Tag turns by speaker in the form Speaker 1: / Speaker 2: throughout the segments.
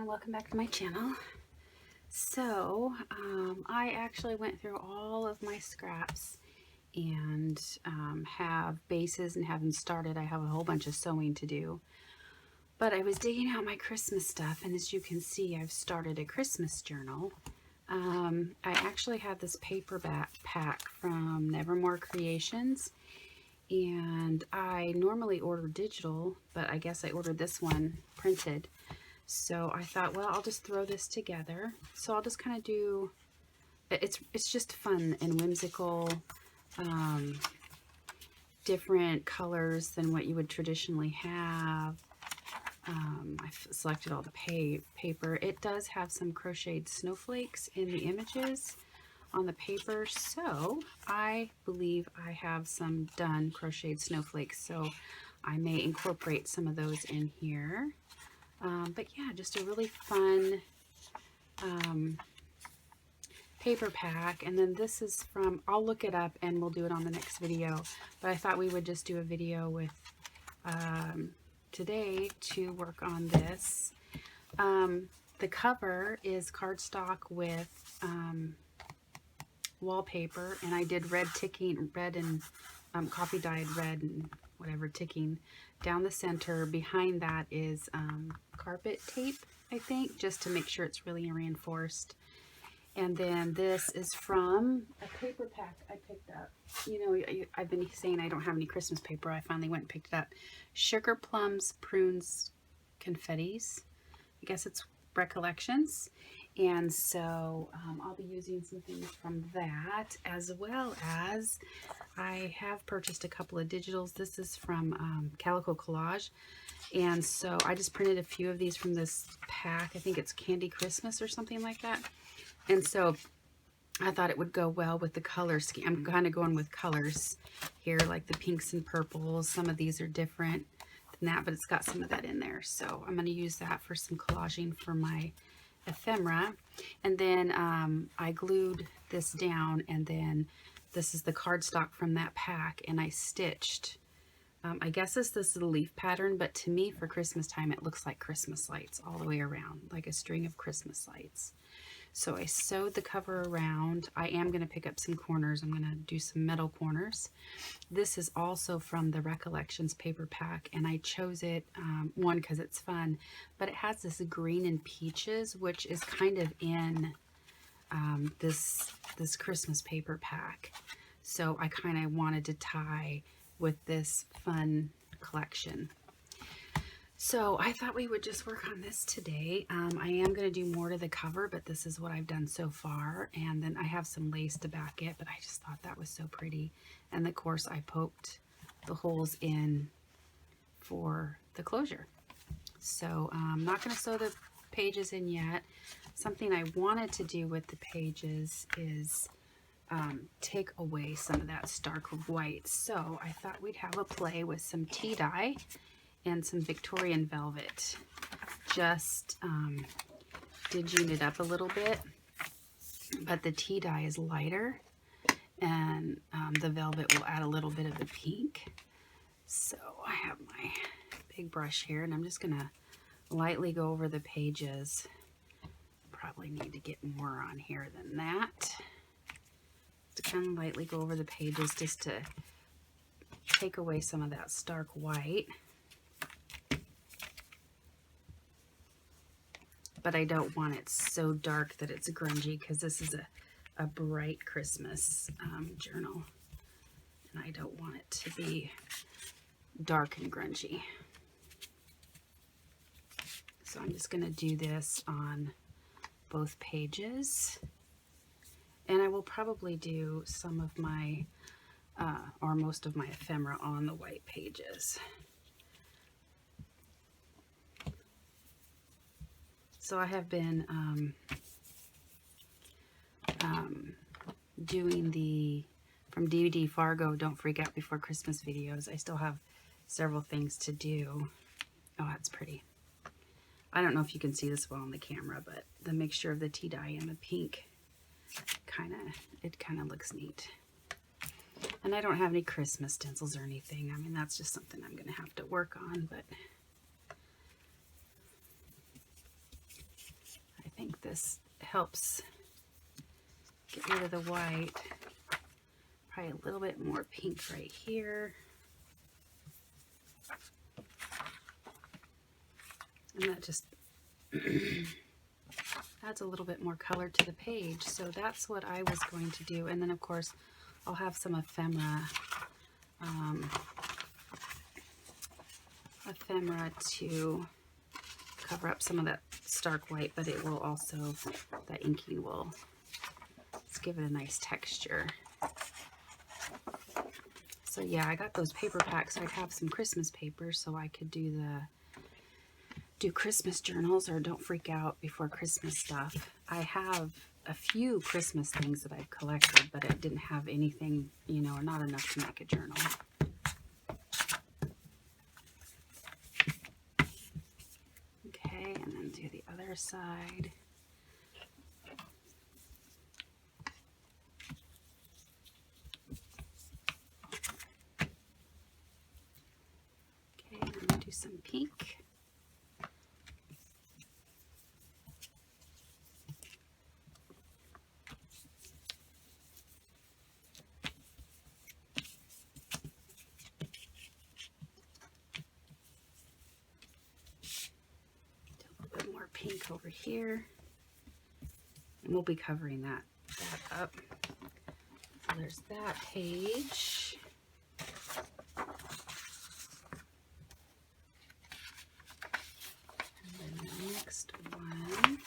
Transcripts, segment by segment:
Speaker 1: welcome back to my channel. So I actually went through all of my scraps and have bases and haven't started. I have a whole bunch of sewing to do, but I was digging out my Christmas stuff, and as you can see, I've started a Christmas journal. I actually had this paperback pack from Nevermore Creations, and I normally order digital, but I guess I ordered this one printed. So I thought, well, I'll just throw this together. So I'll just kind of do, it's just fun and whimsical, different colors than what you would traditionally have. I've selected all the paper. It does have some crocheted snowflakes in the images on the paper, so I believe I have some done crocheted snowflakes, so I may incorporate some of those in here. But yeah, just a really fun paper pack. And then this is from, I'll look it up and we'll do it on the next video, but I thought we would just do a video with today to work on this. The cover is cardstock with wallpaper, and I did red and coffee dyed red and whatever ticking down the center. Behind that is carpet tape, I think, just to make sure it's really reinforced. And then this is from a paper pack I picked up. You know, I've been saying I don't have any Christmas paper. I finally went and picked it up. Sugar Plums, Prunes, Confettis. I guess it's Recollections. And so I'll be using some things from that, as well as I have purchased a couple of digitals. This is from Calico Collage. And so I just printed a few of these from this pack. I think it's Candy Christmas or something like that. And so I thought it would go well with the color scheme. I'm kind of going with colors here, like the pinks and purples. Some of these are different than that, but it's got some of that in there. So I'm going to use that for some collaging for my ephemera. And then I glued this down, and then this is the cardstock from that pack, and I stitched. I guess this is a leaf pattern, but to me for Christmas time it looks like Christmas lights all the way around, like a string of Christmas lights. So I sewed the cover around. I am going to pick up some corners. I'm going to do some metal corners. This is also from the Recollections paper pack, and I chose it, one, because it's fun, but it has this green and peaches, which is kind of in this Christmas paper pack. So I kind of wanted to tie with this fun collection. So I thought we would just work on this today. I am going to do more to the cover, but this is what I've done so far. And then I have some lace to back it, but I just thought that was so pretty. And of course I poked the holes in for the closure. So I'm not going to sew the pages in yet. Something I wanted to do with the pages is take away some of that stark white. So I thought we'd have a play with some tea dye and some Victorian velvet, just digging it up a little bit, but the tea dye is lighter, and the velvet will add a little bit of the pink. So I have my big brush here, and I'm just gonna lightly go over the pages. Probably need to get more on here than that. To kind of lightly go over the pages just to take away some of that stark white. But I don't want it so dark that it's grungy, because this is a bright Christmas journal, and I don't want it to be dark and grungy. So I'm just going to do this on both pages, and I will probably do some of my or most of my ephemera on the white pages. So I have been doing the, from DVD Fargo, Don't Freak Out Before Christmas videos. I still have several things to do. Oh, that's pretty. I don't know if you can see this well on the camera, but the mixture of the tea dye and the pink, it kind of looks neat. And I don't have any Christmas stencils or anything. I mean, that's just something I'm going to have to work on, but this helps get rid of the white. Probably a little bit more pink right here. And that just adds a little bit more color to the page. So that's what I was going to do. And then of course I'll have some ephemera to cover up some of that stark white, but it will also, that inking will just give it a nice texture. So yeah, I got those paper packs so I'd have some Christmas paper so I could do Christmas journals or don't freak out before Christmas stuff. I have a few Christmas things that I've collected, but it didn't have anything, you know, not enough to make a journal. Okay, and then do the other side. Okay, and then do some pink. Pink over here, and we'll be covering that up. So there's that page. And then the next one.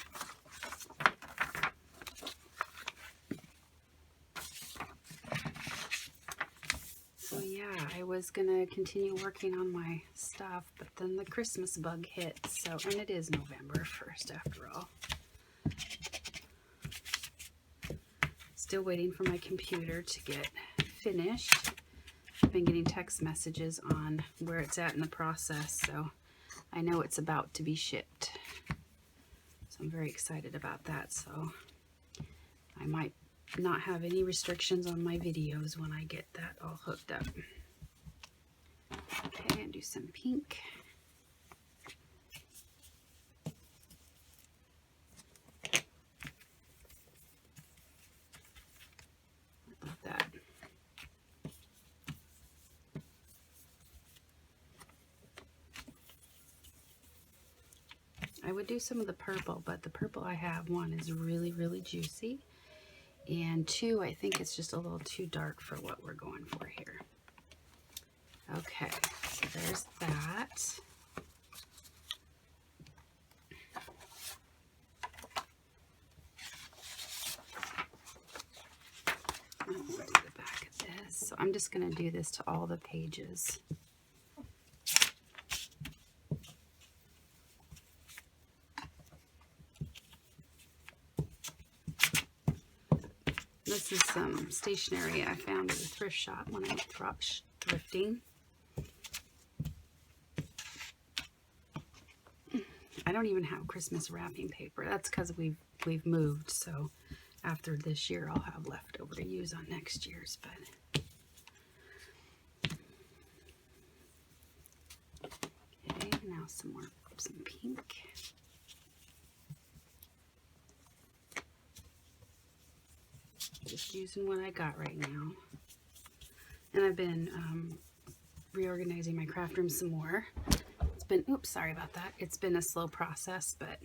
Speaker 1: So yeah, I was gonna continue working on my stuff, but then the Christmas bug hit. So, and it is November 1st after all. Still waiting for my computer to get finished. I've been getting text messages on where it's at in the process, so I know it's about to be shipped. So I'm very excited about that. So I might not have any restrictions on my videos when I get that all hooked up. Okay, and do some pink. Love that. I would do some of the purple, but the purple I have, one, is really, really juicy. And two, I think it's just a little too dark for what we're going for here. Okay, so there's that. I'm going to do the back of this. So I'm just going to do this to all the pages. This is some stationery I found at a thrift shop when I went thrifting. I don't even have Christmas wrapping paper. That's because we've moved, so after this year I'll have leftover to use on next year's. But okay, now some pink. Just using what I got right now. And I've been reorganizing my craft room some more. It's been, oops, sorry about that. It's been a slow process, but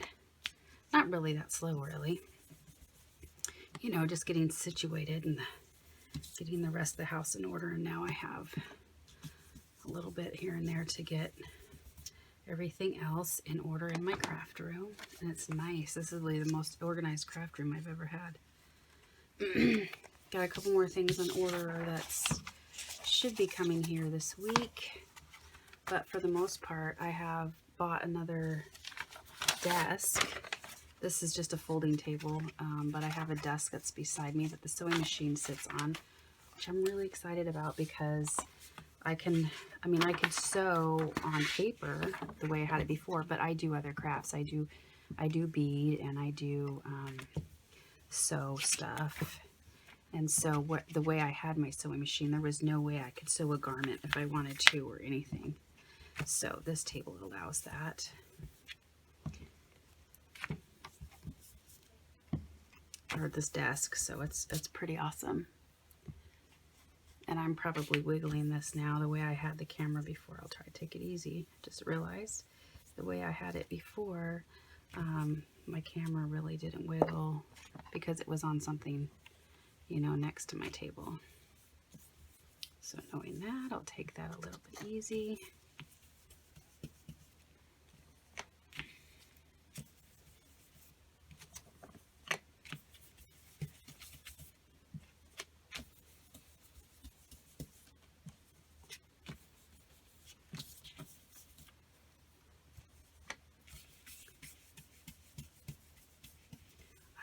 Speaker 1: not really that slow, really. You know, just getting situated and getting the rest of the house in order. And now I have a little bit here and there to get everything else in order in my craft room. And it's nice. This is really the most organized craft room I've ever had. Got a couple more things in order that should be coming here this week, but for the most part I have bought another desk. This is just a folding table, but I have a desk that's beside me that the sewing machine sits on, which I'm really excited about because I could sew on paper the way I had it before, but I do other crafts. I do bead, and I do sew stuff. And so the way I had my sewing machine, there was no way I could sew a garment if I wanted to or anything. So this table allows that. or this desk, so it's pretty awesome. And I'm probably wiggling this now the way I had the camera before. I'll try to take it easy. Just realized the way I had it before, my camera really didn't wiggle because it was on something, you know, next to my table. So knowing that, I'll take that a little bit easy.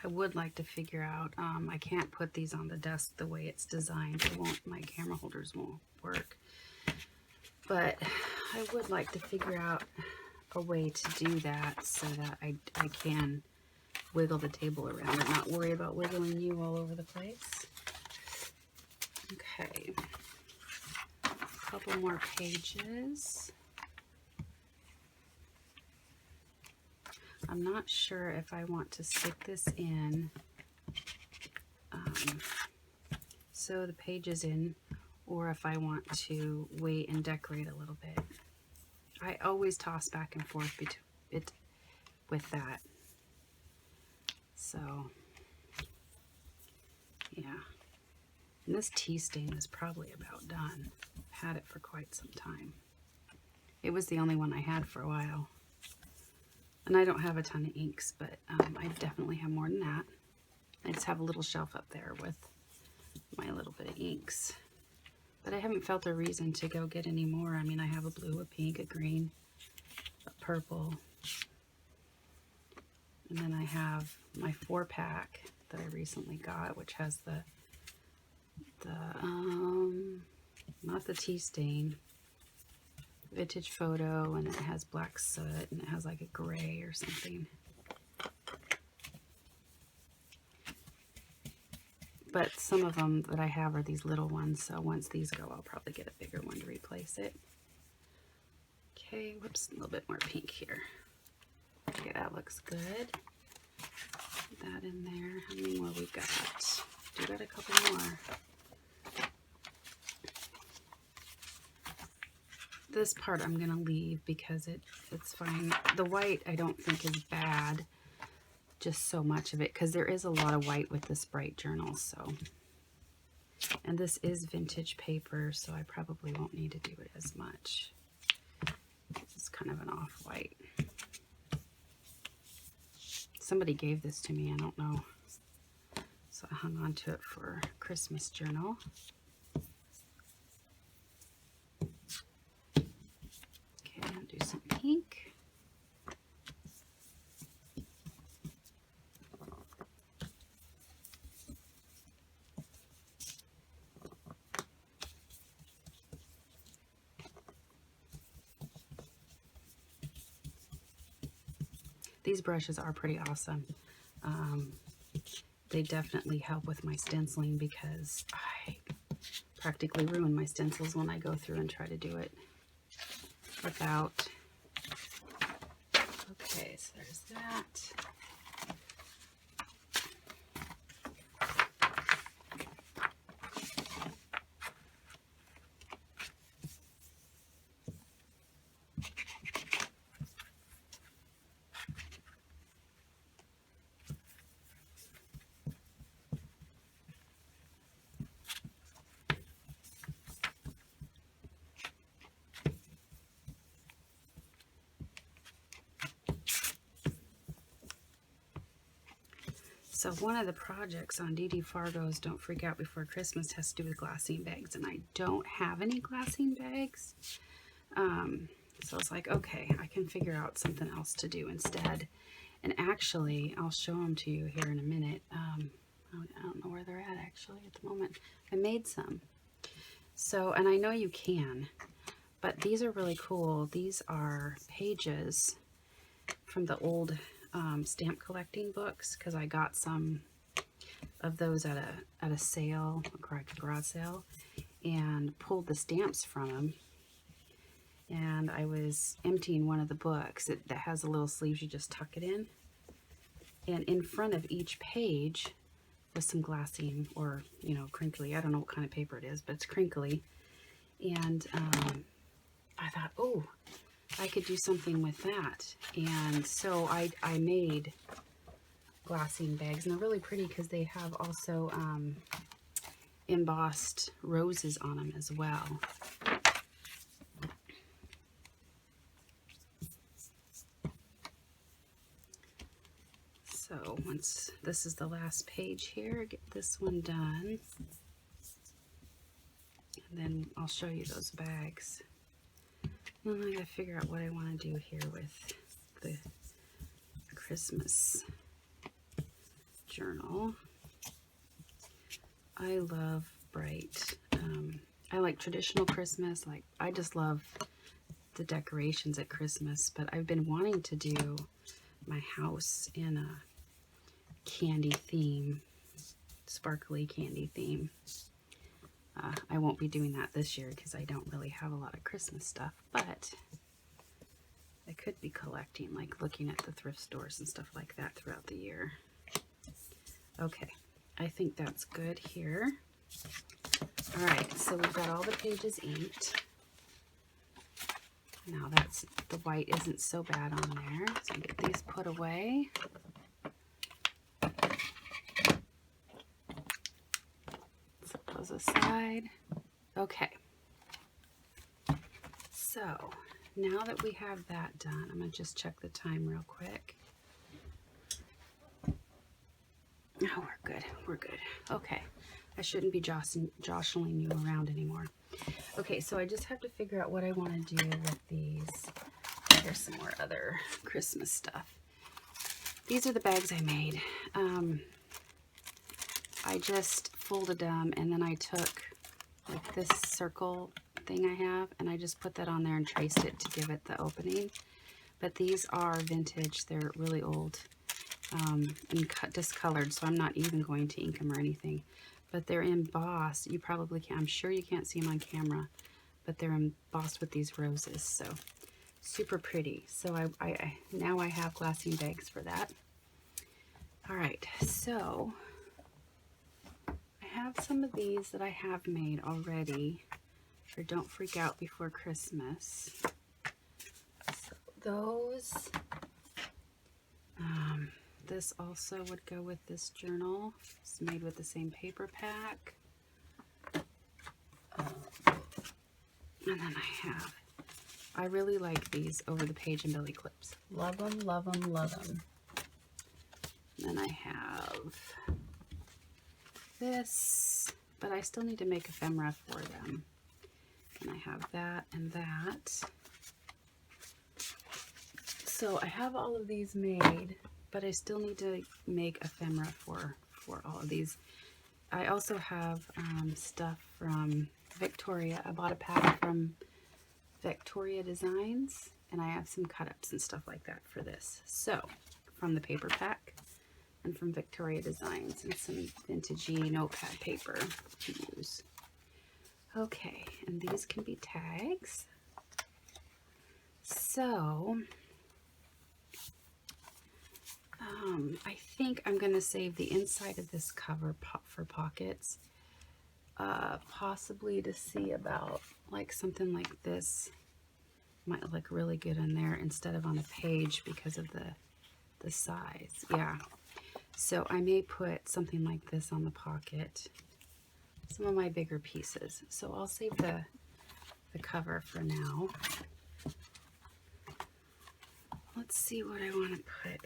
Speaker 1: I would like to figure out, I can't put these on the desk the way it's designed. It won't, my camera holders won't work. But I would like to figure out a way to do that so that I can wiggle the table around and not worry about wiggling you all over the place. Okay, a couple more pages. I'm not sure if I want to stick this in, sew the pages in, or if I want to wait and decorate a little bit. I always toss back and forth with that. So, yeah. And this tea stain is probably about done. I've had it for quite some time. It was the only one I had for a while. And I don't have a ton of inks, but I definitely have more than that. I just have a little shelf up there with my little bit of inks. But I haven't felt a reason to go get any more. I mean, I have a blue, a pink, a green, a purple. And then I have my 4-pack that I recently got, which has not the tea stain, vintage photo, and it has black soot, and it has like a gray or something. But some of them that I have are these little ones, so once these go, I'll probably get a bigger one to replace it. Okay, whoops, a little bit more pink here. Okay, that looks good. Put that in there. How many more we got? We got a couple more. This part I'm gonna leave because it's fine. The white I don't think is bad, just so much of it, because there is a lot of white with this bright journal. So, and this is vintage paper, so I probably won't need to do it as much. It's kind of an off-white. Somebody gave this to me, I don't know, so I hung on to it for Christmas journal. Do some pink. These brushes are pretty awesome. They definitely help with my stenciling because I practically ruin my stencils when I go through and try to do it without. Okay, so there's that. So one of the projects on DD Fargo's Don't Freak Out Before Christmas has to do with glassine bags, and I don't have any glassine bags. So it's like, okay, I can figure out something else to do instead. And actually, I'll show them to you here in a minute. I don't know where they're at actually at the moment. I made some. So, and I know you can, but these are really cool. These are pages from the old stamp collecting books, because I got some of those at a sale, a garage sale, and pulled the stamps from them. And I was emptying one of the books that has a little sleeves, you just tuck it in. And in front of each page, with some glassine or, you know, crinkly. I don't know what kind of paper it is, but it's crinkly. And I thought, oh, I could do something with that. And so I made glassine bags, and they're really pretty because they have also embossed roses on them as well. So once this is the last page here, get this one done, and then I'll show you those bags. And then I gotta figure out what I want to do here with the Christmas journal. I love bright. I like traditional Christmas. Like, I just love the decorations at Christmas, but I've been wanting to do my house in a candy theme, sparkly candy theme. I won't be doing that this year because I don't really have a lot of Christmas stuff, but I could be collecting, like looking at the thrift stores and stuff like that throughout the year. Okay, I think that's good here. All right, so we've got all the pages inked. Now that's, the white isn't so bad on there, so get these put away. Set those aside. Okay, so now that we have that done, I'm going to just check the time real quick. Oh, we're good. We're good. Okay. I shouldn't be jostling you around anymore. Okay, so I just have to figure out what I want to do with these. There's some more other Christmas stuff. These are the bags I made. I just folded them, and then I took like this circle thing I have, and I just put that on there and traced it to give it the opening. But these are vintage. They're really old. And discolored, so I'm not even going to ink them or anything. But they're embossed. You probably can't, I'm sure you can't see them on camera, but they're embossed with these roses, so super pretty. So I now I have glassine bags for that. All right, so I have some of these that I have made already for Don't Freak Out Before Christmas. So those, this also would go with this journal. It's made with the same paper pack. And then I really like these over the page and belly clips. Love them, love them, love them. And then I have this, but I still need to make ephemera for them. And I have that and that. So I have all of these made, but I still need to make ephemera for all of these. I also have stuff from Victoria. I bought a pack from Victoria Designs, and I have some cut-ups and stuff like that for this. So, from the paper pack and from Victoria Designs, and some vintagey notepad paper to use. Okay, and these can be tags. So, I think I'm going to save the inside of this cover for pockets. Possibly to see about like something like this might look really good in there instead of on a page because of the size. Yeah. So I may put something like this on the pocket. Some of my bigger pieces. So I'll save the cover for now. Let's see what I want to put.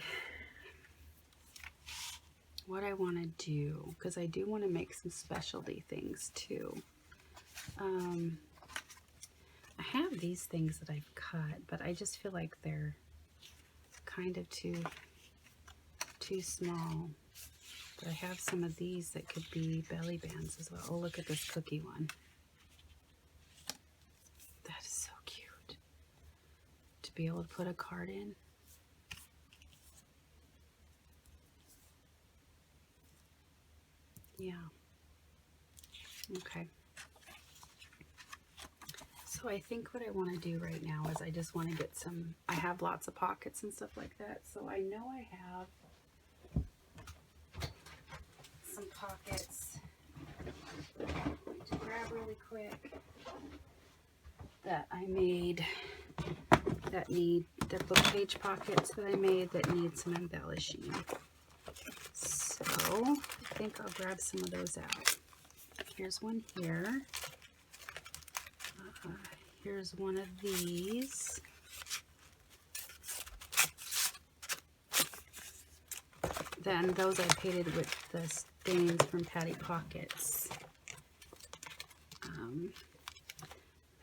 Speaker 1: What I want to do, because I do want to make some specialty things too. I have these things that I've cut, but I just feel like they're kind of too small. But I have some of these that could be belly bands as well. Oh, look at this cookie one. That is so cute. To be able to put a card in. Yeah. Okay. So I think what I want to do right now is I just want to get some, I have lots of pockets and stuff like that. So I know I have some pockets to grab really quick that I made that need, they're book page pockets that I made that need some embellishing. So I think I'll grab some of those out. Here's one here. Here's one of these. Then those I painted with the stains from Patty Pockets.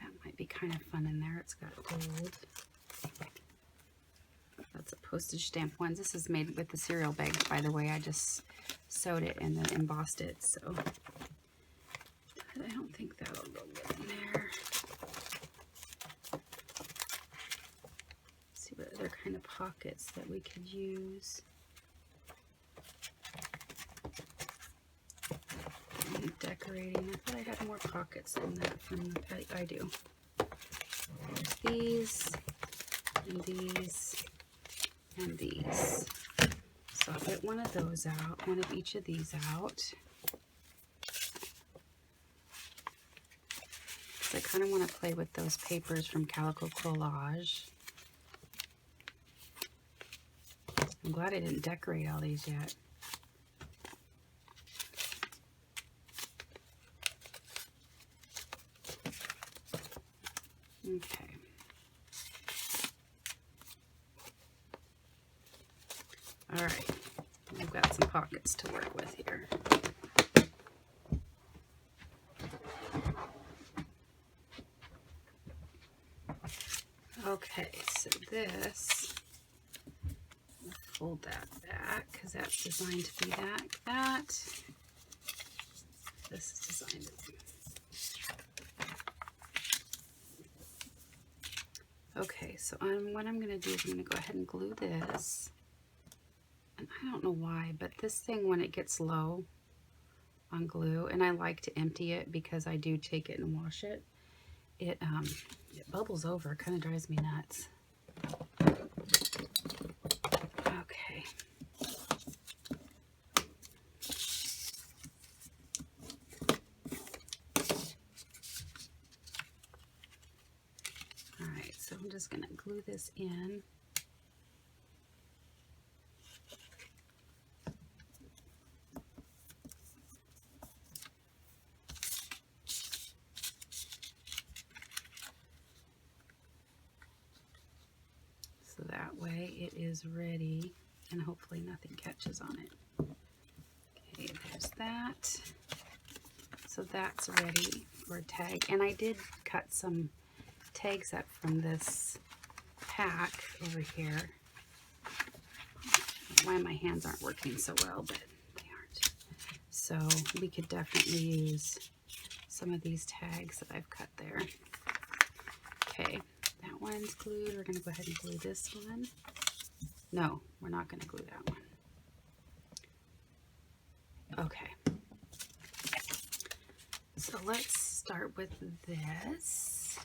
Speaker 1: That might be kind of fun in there. It's got gold. That's a postage stamp one. This is made with the cereal bags, by the way. I just sewed it and then embossed it, so I don't think that'll go good in there. Let's see what other kind of pockets that we could use. Decorating. I thought I had more pockets than that from the Patty. I do. There's these, and these, and these. So I'll get one of those out, one of each of these out. Because I kind of want to play with those papers from Calico Collage. I'm glad I didn't decorate all these yet. Okay. All right. I've got some pockets to work with here. Okay, so this, I'll fold that back because that's designed to be that. This is designed to be. Okay, so what I'm going to do is I'm going to go ahead and glue this. And I don't know why, but this thing, when it gets low on glue, and I like to empty it because I do take it and wash it, it bubbles over. It kind of drives me nuts. Okay. Alright, so I'm just going to glue this in. So that way it is ready and hopefully nothing catches on it. Okay, there's that. So that's ready for a tag. And I did cut some tags up from this pack over here. Why my hands aren't working so well, but they aren't. So we could definitely use some of these tags that I've cut there. Okay, that one's glued. We're going to go ahead and glue this one. No, we're not going to glue that one. Okay. So let's start with this.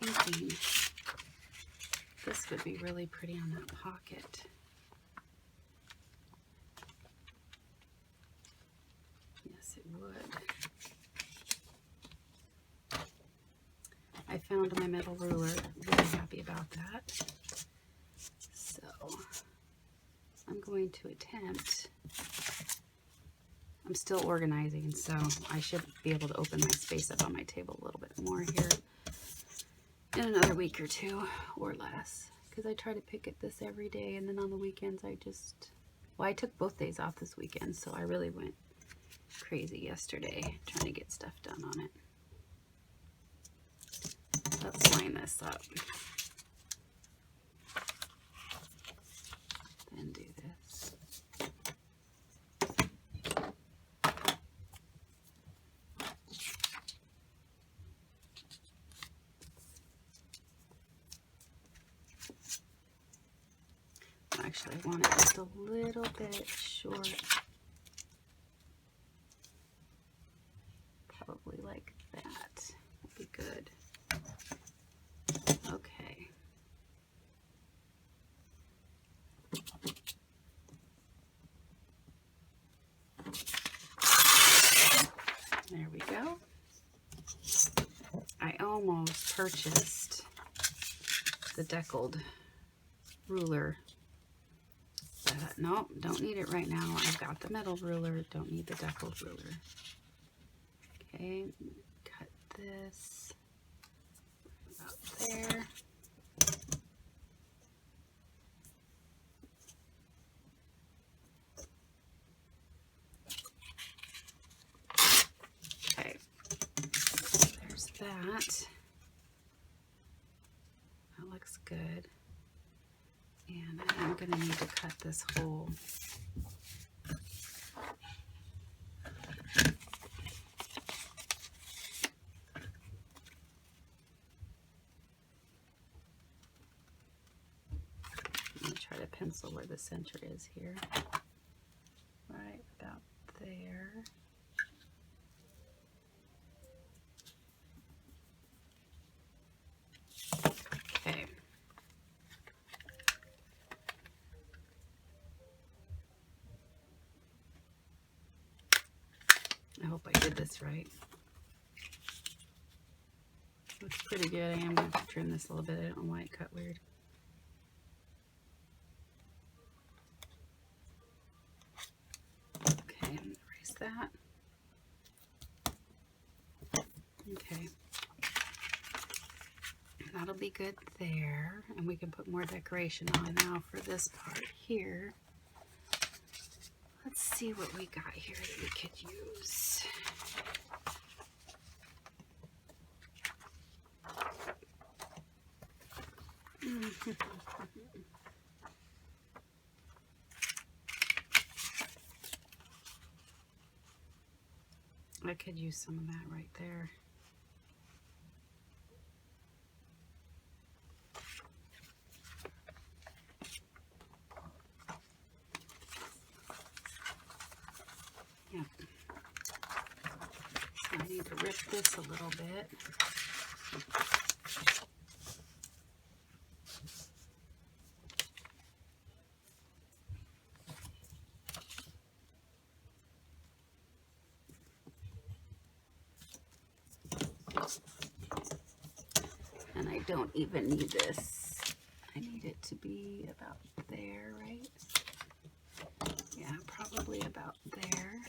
Speaker 1: I'm thinking this would be really pretty on that pocket. Yes, it would. I found my metal ruler. Really happy about that. So I'm going to attempt. I'm still organizing, so I should be able to open my space up on my table a little bit more here in another week or two or less, because I try to pick at this every day, and then on the weekends I took both days off this weekend, so I really went crazy yesterday trying to get stuff done on it. Let's line this up. Then do this. Actually, I want it just a little bit short. Probably like that would be good. Okay. almost purchased the deckled ruler. But no, don't need it right now. I've got the metal ruler, don't need the deckled ruler. Okay, cut this about there. Okay, there's that. That looks good. And I'm going to need to cut this hole. I'm going to try to pencil where the center is here. Right about there. Okay. I hope I did this right. Looks pretty good. I am going to trim this a little bit. I don't know why it cut weird. Okay, I'm going to erase that. Okay. That'll be good there. And we can put more decoration on now for this part here. Let's see what we got here that we could use. I could use some of that right there. Yep. So I need to rip this a little bit. And I don't even need this. I need it to be about there, right? Yeah, probably about there.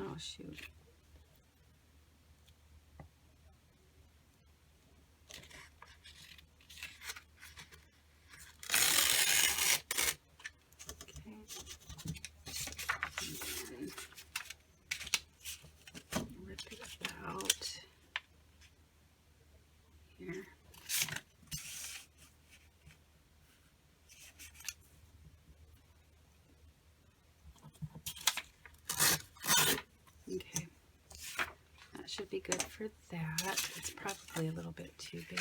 Speaker 1: Oh, shoot. Rip it about here. Okay, that should be good for that. It's probably a little bit too big.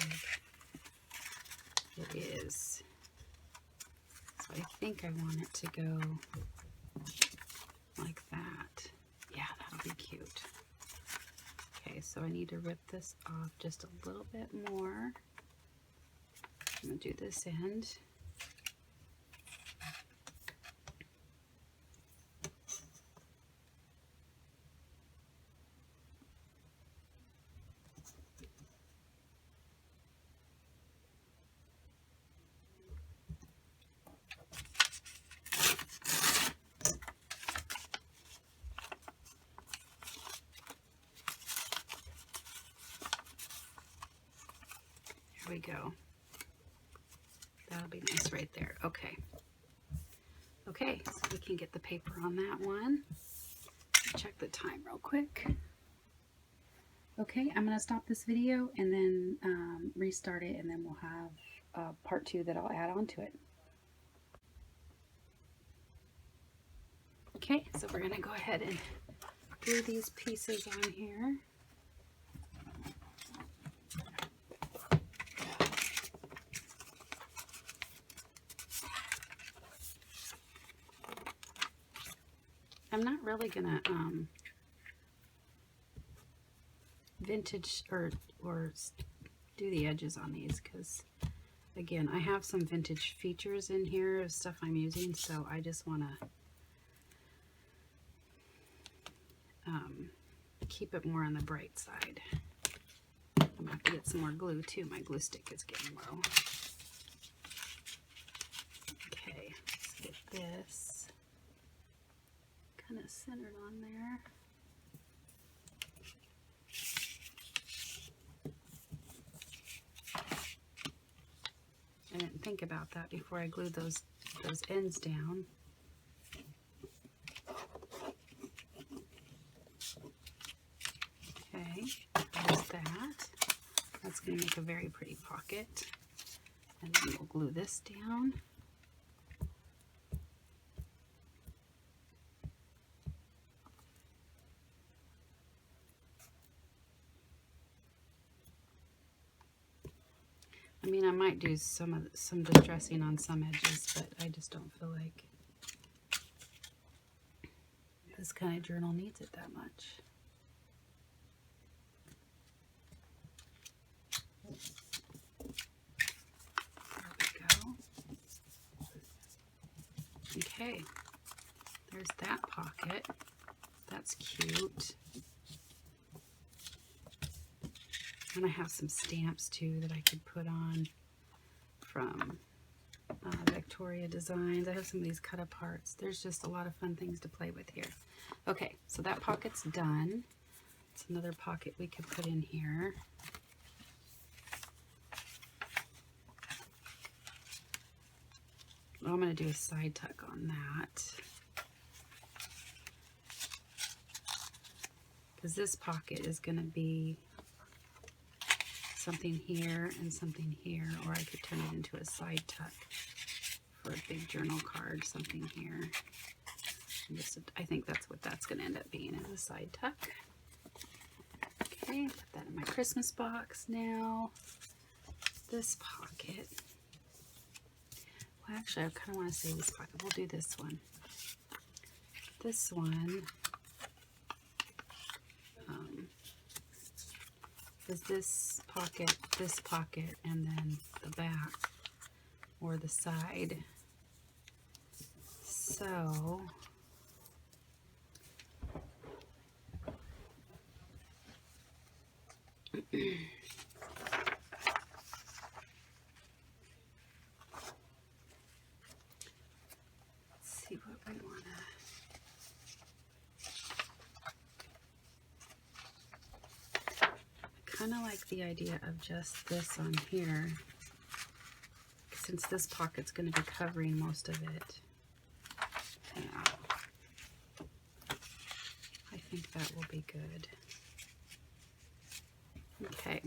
Speaker 1: It is. So I think I want it to go like that. Yeah, that'll be cute. Okay, so I need to rip this off just a little bit more. I'm going to do this end. There we go. That'll be nice right there. Okay. Okay, so we can get the paper on that one. Check the time real quick. Okay, I'm going to stop this video and then restart it, and then we'll have part 2 that I'll add on to it. Okay, so we're going to go ahead and glue these pieces on here. I'm not really gonna vintage or do the edges on these, because again, I have some vintage features in here of stuff I'm using, so I just want to keep it more on the bright side. I'm gonna have to get some more glue too. My glue stick is getting low. Okay, let's get this kind of centered on there. I didn't think about that before I glued those ends down. Okay, there's that. That's going to make a very pretty pocket. And then we'll glue this down. I mean, I might do some distressing on some edges, but I just don't feel like this kind of journal needs it that much. There we go. Okay, there's that pocket. That's cute. And I have some stamps too that I could put on from Victoria Designs. I have some of these cut aparts. There's just a lot of fun things to play with here. Okay, so that pocket's done. It's another pocket we could put in here. Well, I'm going to do a side tuck on that, because this pocket is going to be something here and something here, or I could turn it into a side tuck for a big journal card, something here. I think that's what that's going to end up being, is a side tuck. Okay, put that in my Christmas box now. This pocket. Well, actually, I kind of want to save this pocket. We'll do this one. This one is this pocket, and then the back or the side. So let's see what we want to. Kind of like the idea of just this on here, since this pocket's going to be covering most of it. Yeah, I think that will be good. Okay.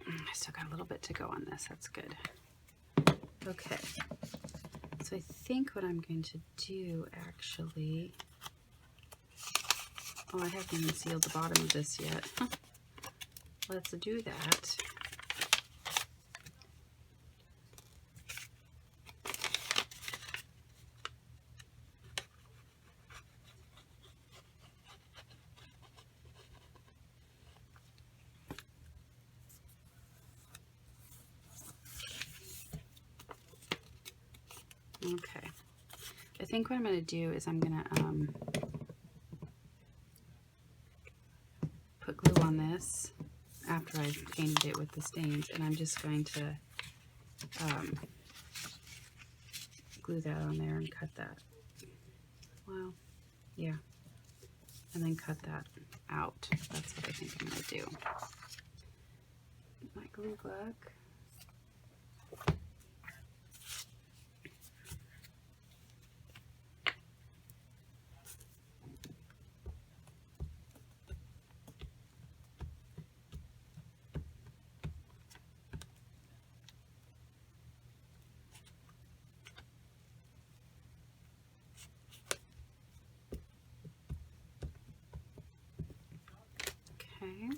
Speaker 1: I still got a little bit to go on this. That's good. Okay. So I think what I'm going to do, actually... Oh, I haven't even sealed the bottom of this yet. Let's do that. Okay. I think what I'm going to do is I'm going to put glue on this after I've painted it with the stains, and I'm just going to glue that on there and cut that. Well, yeah. And then cut that out. That's what I think I'm going to do. My glue book. Okay.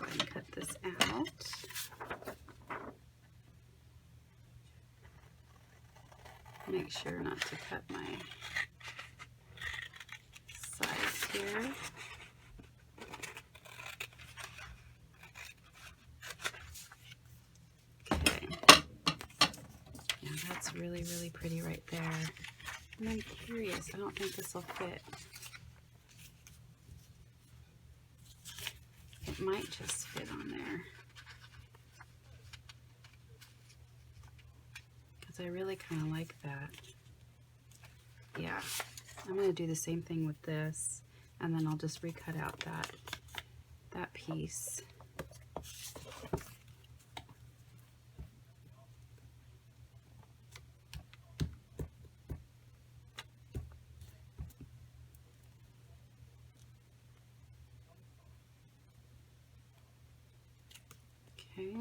Speaker 1: go ahead and cut this out. Make sure not to cut my sides here. Okay. Yeah, that's really, really pretty right there. And I'm curious, I don't think this will fit. It might just fit on there. Because I really kind of like that. Yeah, I'm going to do the same thing with this, and then I'll just recut out that piece. Okay.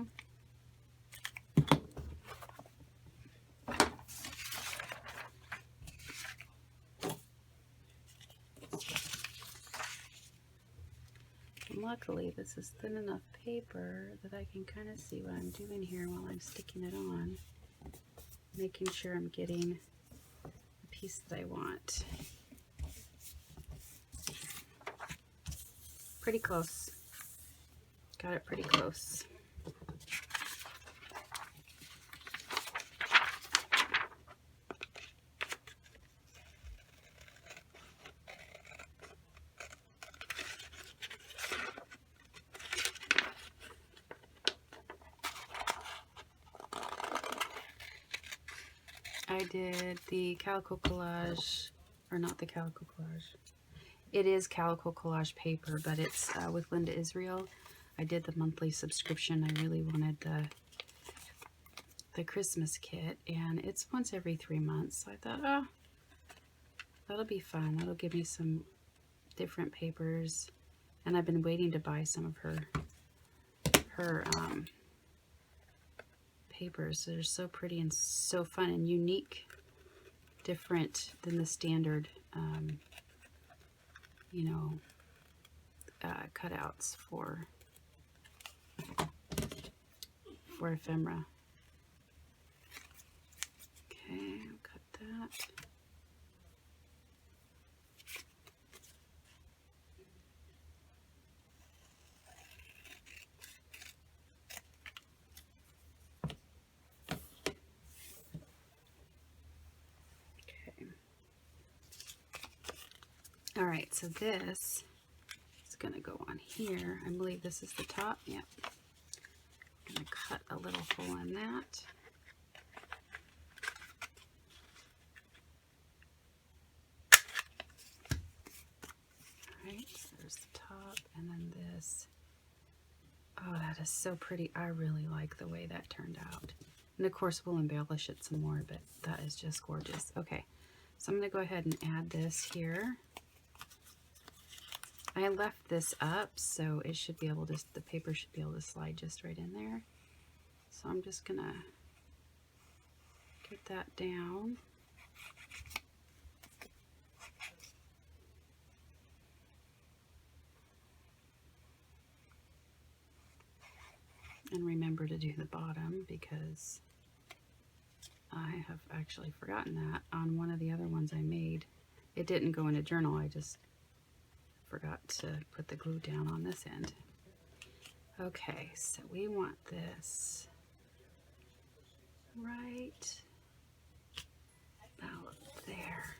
Speaker 1: And luckily, this is thin enough paper that I can kind of see what I'm doing here while I'm sticking it on, making sure I'm getting the piece that I want. Pretty close. Got it pretty close. I did the Calico Collage, or not the Calico Collage. It is Calico Collage paper, but it's with Linda Israel. I did the monthly subscription. I really wanted the Christmas kit, and it's once every 3 months. So I thought, oh, that'll be fun. That'll give me some different papers, and I've been waiting to buy some of her papers. They're so pretty and so fun and unique, different than the standard, you know, cutouts for ephemera. Okay, I'll cut that. All right, so this is going to go on here. I believe this is the top. Yep. I'm going to cut a little hole in that. All right, so there's the top, and then this. Oh, that is so pretty. I really like the way that turned out. And of course, we'll embellish it some more, but that is just gorgeous. Okay, so I'm going to go ahead and add this here. I left this up, so it should be able to, the paper should be able to slide just right in there. So I'm just gonna get that down. And remember to do the bottom, because I have actually forgotten that on one of the other ones I made. It didn't go in a journal, I just forgot to put the glue down on this end. Okay, so we want this right about there.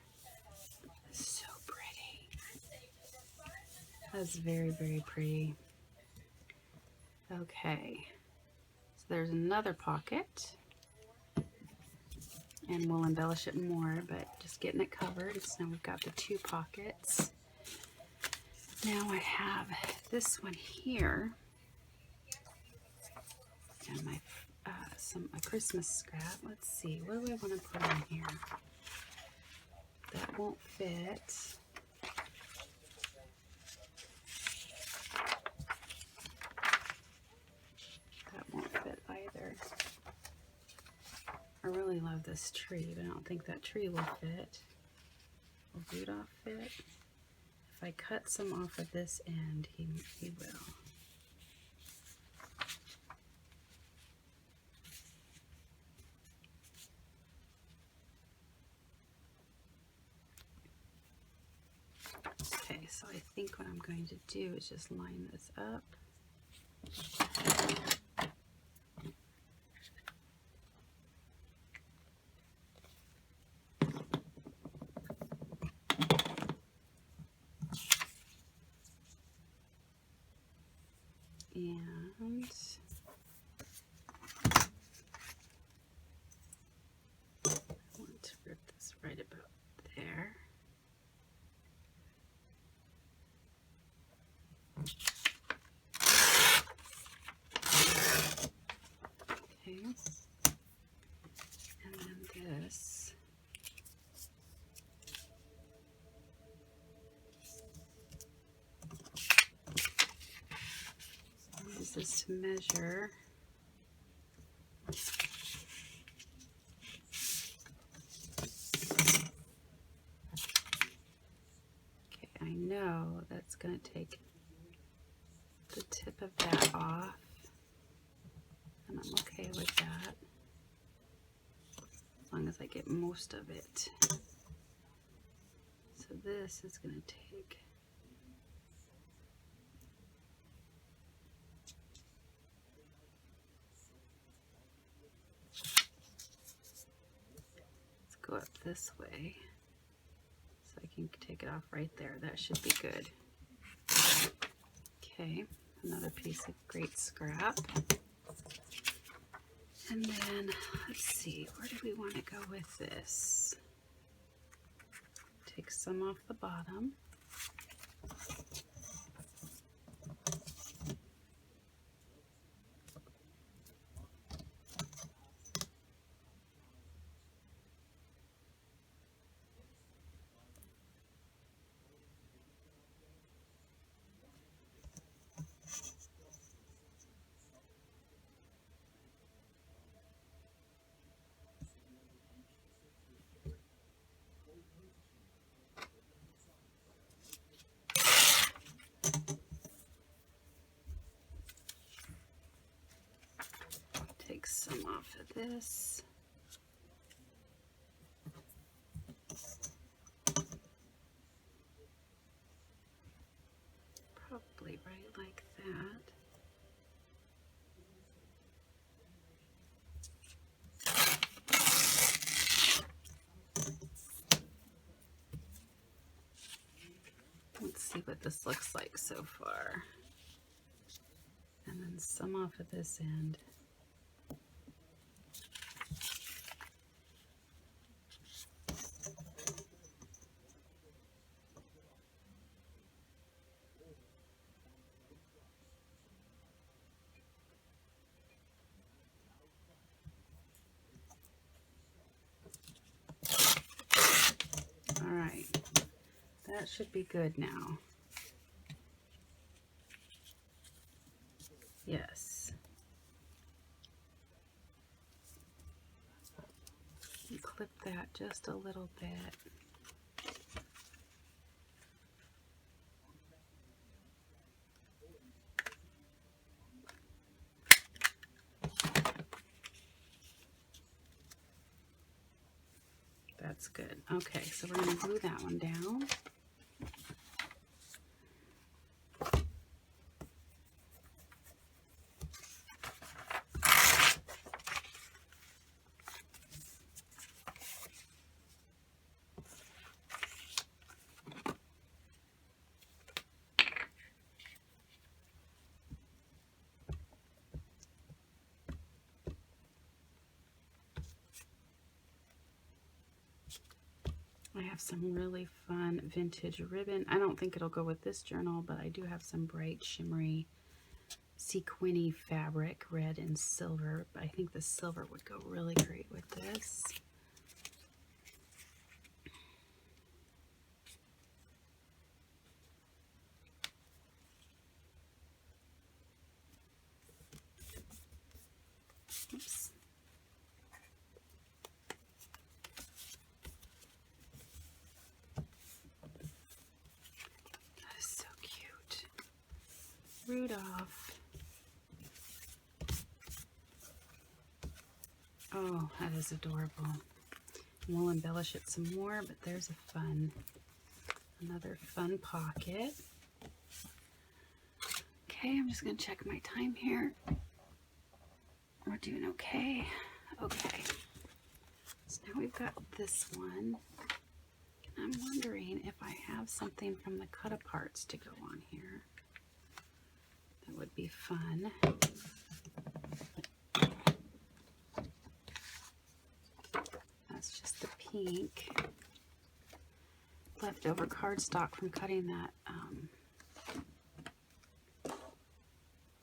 Speaker 1: So pretty. That's very, very pretty. Okay, so there's another pocket, and we'll embellish it more, but just getting it covered. So now we've got the 2 pockets. Now I have this one here, and my a Christmas scrap. Let's see, what do I want to put on here? That won't fit. That won't fit either. I really love this tree, but I don't think that tree will fit. Will Rudolph fit? If I cut some off of this end, he will. Okay, so I think what I'm going to do is just line this up. And I want to rip this right about there. Okay. And then this. Use this to measure. Okay, I know that's going to take the tip of that off, and I'm okay with that as long as I get most of it. So this is going to take go up this way so I can take it off right there. That should be good. Okay, another piece of great scrap. And then let's see, where do we want to go with this? Take some off the bottom. Take some off of this. Probably right like that. Let's see what this looks like so far. And then some off of this end. All right, that should be good now. Yes. And clip that just a little bit. That's good. Okay, so we're going to glue that one down. I have some really fun vintage ribbon. I don't think it'll go with this journal, but I do have some bright shimmery sequiny fabric, red and silver. But I think the silver would go really great with this. Oops. That is so cute. Rudolph. Oh, that is adorable. We'll embellish it some more, but there's a fun Another fun pocket. Okay, I'm just going to check my time here. We're doing okay. Okay. So now we've got this one. I'm wondering if I have something from the cut-aparts to go on here. That would be fun. That's just the pink. Leftover cardstock from cutting that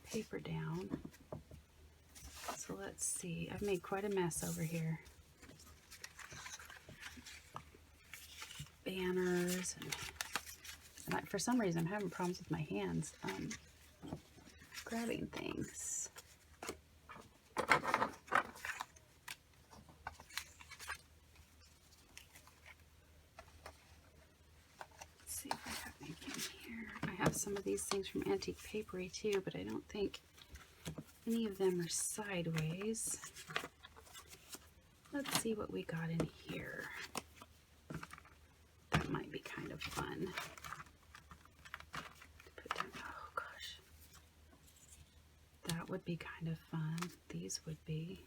Speaker 1: paper down. So let's see. I've made quite a mess over here. Banners. And for some reason, I'm having problems with my hands grabbing things. See if I have anything here. I have some of these things from Antique Papery too, but I don't think any of them are sideways. Let's see what we got in here. That might be kind of fun. Put down, oh gosh. That would be kind of fun. These would be.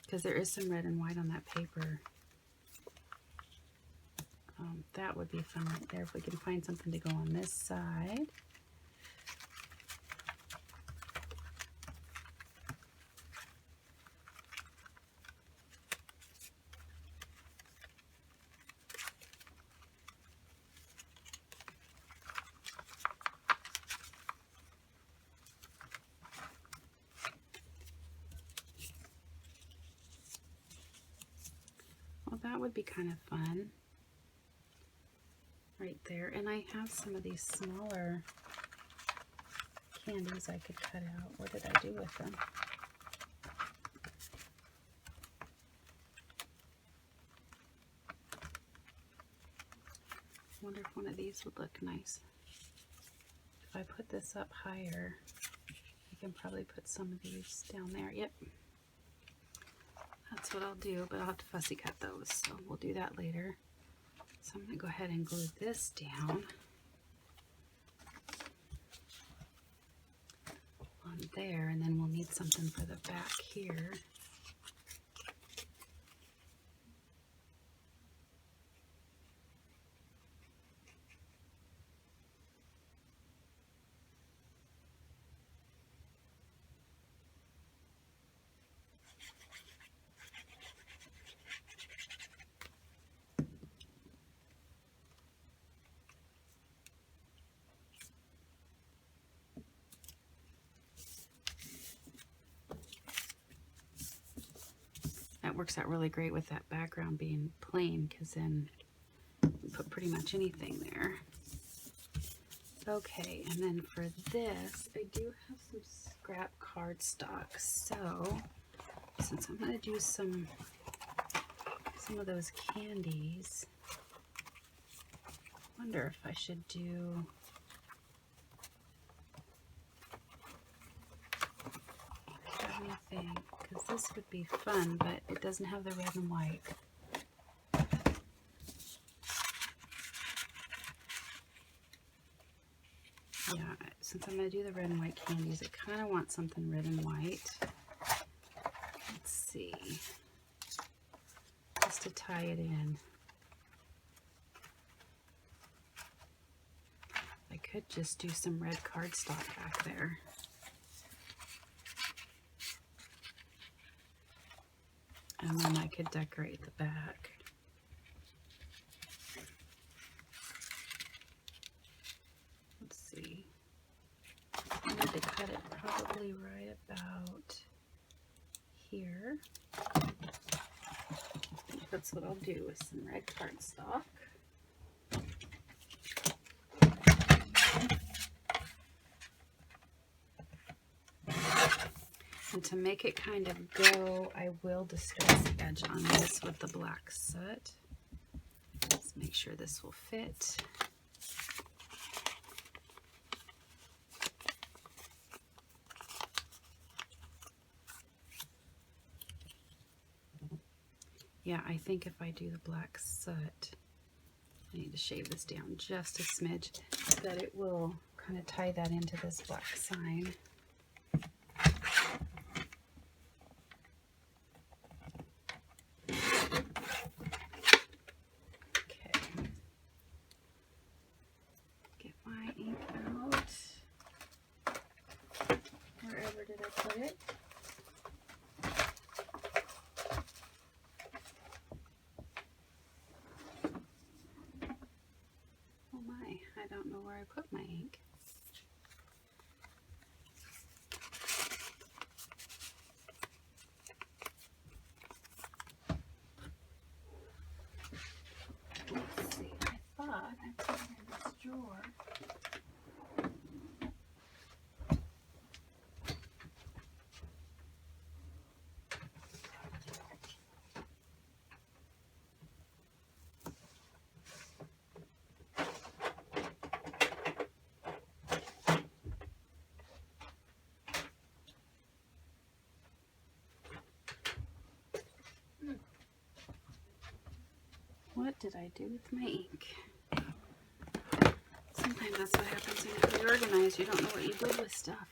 Speaker 1: Because there is some red and white on that paper. That would be fun right there if we can find something to go on this side. Well, that would be kind of fun. Right there. And I have some of these smaller candies I could cut out. What did I do with them? I wonder if one of these would look nice. If I put this up higher, I can probably put some of these down there. Yep. That's what I'll do, but I'll have to fussy cut those, so we'll do that later. So I'm going to go ahead and glue this down on there, and then we'll need something for the back here. That works out really great with that background being plain, because then you put pretty much anything there. Okay, and then for this, I do have some scrap cardstock. So, since I'm going to do some of those candies, I wonder if I should do anything, because this would be fun, but it doesn't have the red and white. Yeah, since I'm going to do the red and white candies, I kind of want something red and white. Let's see. Just to tie it in. I could just do some red cardstock back there. And then I could decorate the back. Let's see. I need to cut it probably right about here. I think that's what I'll do with some red cardstock. And to make it kind of go, I will distress the edge on this with the black soot. Let's make sure this will fit. Yeah, I think if I do the black soot, I need to shave this down just a smidge so that it will kind of tie that into this black sign. Okay. Get my ink out. Wherever did I put it? Oh my, I don't know where I put my ink. Let's see, I thought I put it in this drawer. What did I do with my ink? Sometimes that's what happens when you're reorganized. You don't know what you did with stuff.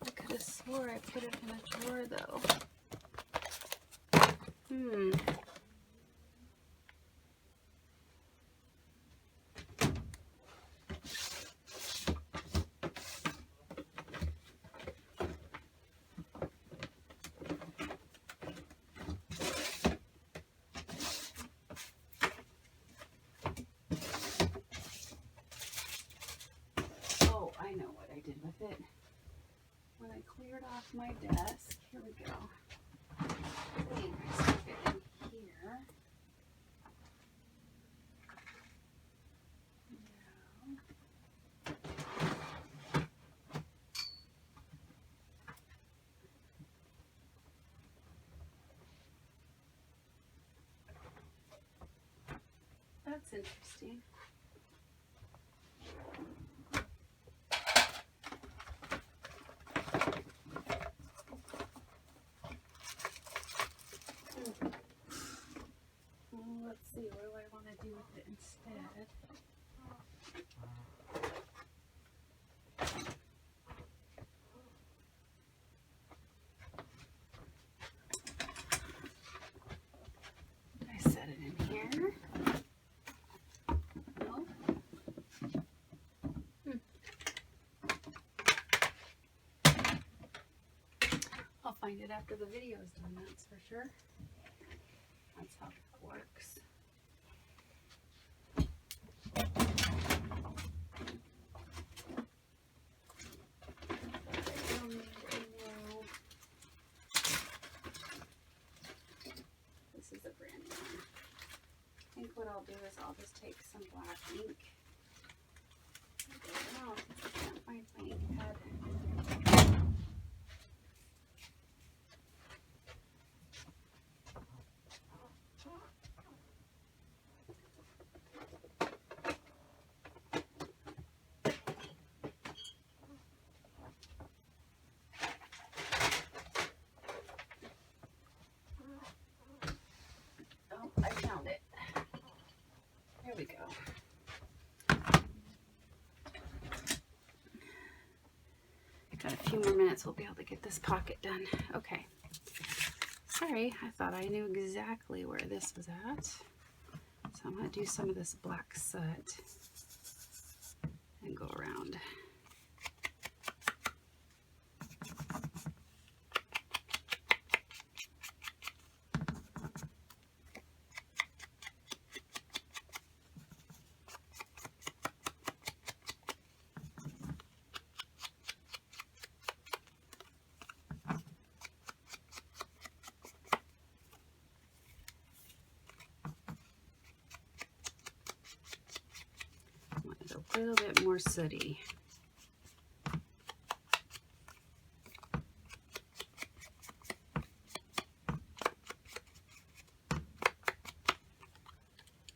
Speaker 1: I could have swore I put it in a drawer though. Oh, I know what I did with it. When I cleared off my desk, here we go. I think I stuck it in here. That's interesting. Well, let's see, what do I want to do with it instead? I set it in here. No. I'll find it after the video is done, that's for sure. That's how that works. This is a brand new one. I think what I'll do is I'll just take some black ink. Oh, I can't find my ink pad. Oh, I found it. There we go. Got a few more minutes, we'll be able to get this pocket done. Okay. Sorry, I thought I knew exactly where this was at. So I'm going to do some of this black soot and go around. A little bit more sooty.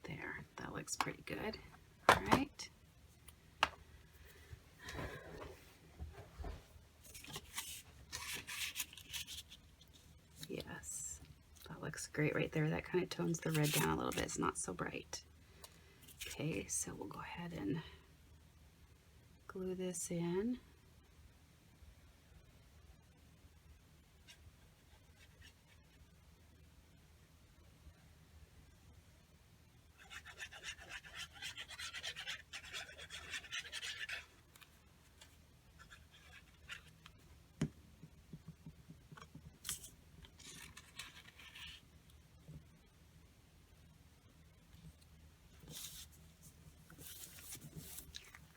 Speaker 1: There, that looks pretty good. All right. Yes, that looks great right there. That kind of tones the red down a little bit. It's not so bright. Okay, so we'll go ahead and glue this in.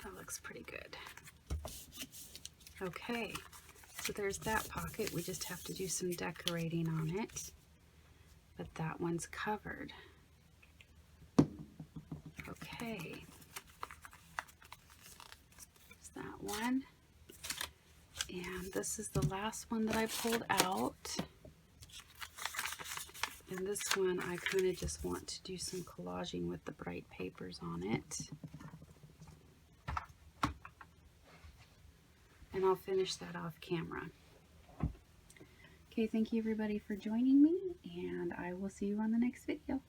Speaker 1: That looks pretty good. Okay, so there's that pocket. We just have to do some decorating on it, but that one's covered. Okay, there's that one. And this is the last one that I pulled out. And this one, I kind of just want to do some collaging with the bright papers on it. And I'll finish that off camera. Okay, thank you everybody for joining me, and I will see you on the next video.